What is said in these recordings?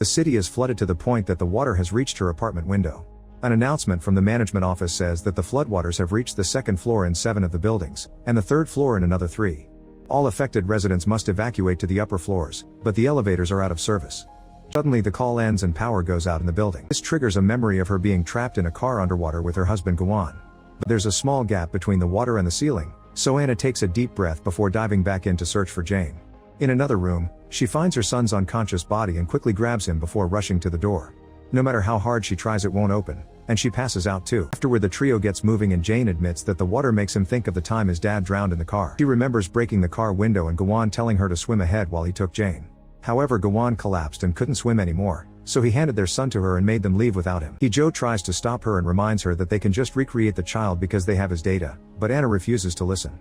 The city is flooded to the point that the water has reached her apartment window. An announcement from the management office says that the floodwaters have reached the second floor in 7 of the buildings, and the third floor in another 3. All affected residents must evacuate to the upper floors, but the elevators are out of service. Suddenly the call ends and power goes out in the building. This triggers a memory of her being trapped in a car underwater with her husband Gawan. But there's a small gap between the water and the ceiling, so Anna takes a deep breath before diving back in to search for Jane. In another room, she finds her son's unconscious body and quickly grabs him before rushing to the door. No matter how hard she tries, it won't open, and she passes out too. Afterward, the trio gets moving and Jane admits that the water makes him think of the time his dad drowned in the car. She remembers breaking the car window and Gawan telling her to swim ahead while he took Jane. However, Gawan collapsed and couldn't swim anymore, so he handed their son to her and made them leave without him. Joe tries to stop her and reminds her that they can just recreate the child because they have his data, but Anna refuses to listen.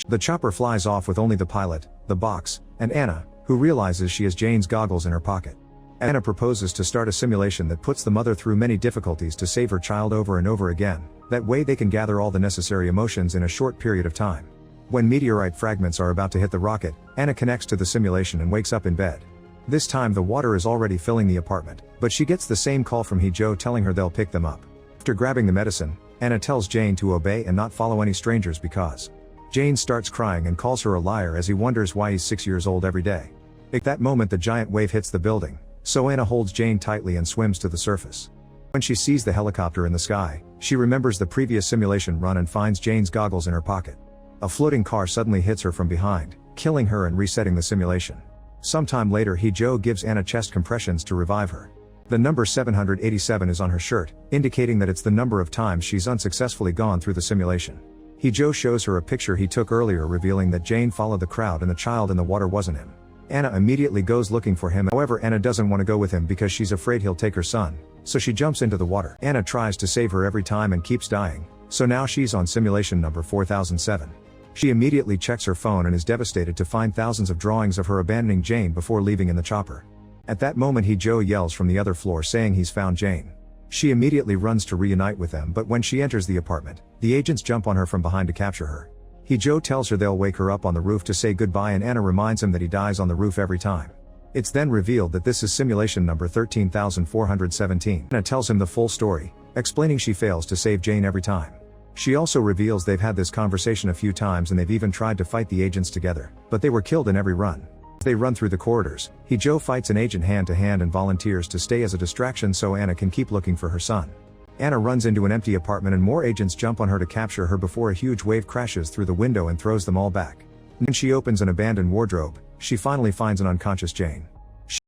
The chopper flies off with only the pilot, the box, and Anna, who realizes she has Jane's goggles in her pocket. Anna proposes to start a simulation that puts the mother through many difficulties to save her child over and over again. That way they can gather all the necessary emotions in a short period of time. When meteorite fragments are about to hit the rocket, Anna connects to the simulation and wakes up in bed. This time the water is already filling the apartment, but she gets the same call from Joe telling her they'll pick them up. After grabbing the medicine, Anna tells Jane to obey and not follow any strangers because Jane starts crying and calls her a liar as he wonders why he's 6 years old every day. At that moment the giant wave hits the building, so Anna holds Jane tightly and swims to the surface. When she sees the helicopter in the sky, she remembers the previous simulation run and finds Jane's goggles in her pocket. A floating car suddenly hits her from behind, killing her and resetting the simulation. Sometime later Joe gives Anna chest compressions to revive her. The number 787 is on her shirt, indicating that it's the number of times she's unsuccessfully gone through the simulation. Joe shows her a picture he took earlier revealing that Jane followed the crowd and the child in the water wasn't him. Anna immediately goes looking for him, however Anna doesn't want to go with him because she's afraid he'll take her son, so she jumps into the water. Anna tries to save her every time and keeps dying, so now she's on simulation number 4007. She immediately checks her phone and is devastated to find thousands of drawings of her abandoning Jane before leaving in the chopper. At that moment Joe yells from the other floor saying he's found Jane. She immediately runs to reunite with them, but when she enters the apartment, the agents jump on her from behind to capture her. Joe tells her they'll wake her up on the roof to say goodbye and Anna reminds him that he dies on the roof every time. It's then revealed that this is simulation number 13,417. Anna tells him the full story, explaining she fails to save Jane every time. She also reveals they've had this conversation a few times and they've even tried to fight the agents together, but they were killed in every run. As they run through the corridors, Joe fights an agent hand to hand and volunteers to stay as a distraction so Anna can keep looking for her son. Anna runs into an empty apartment and more agents jump on her to capture her before a huge wave crashes through the window and throws them all back. When she opens an abandoned wardrobe, she finally finds an unconscious Jane.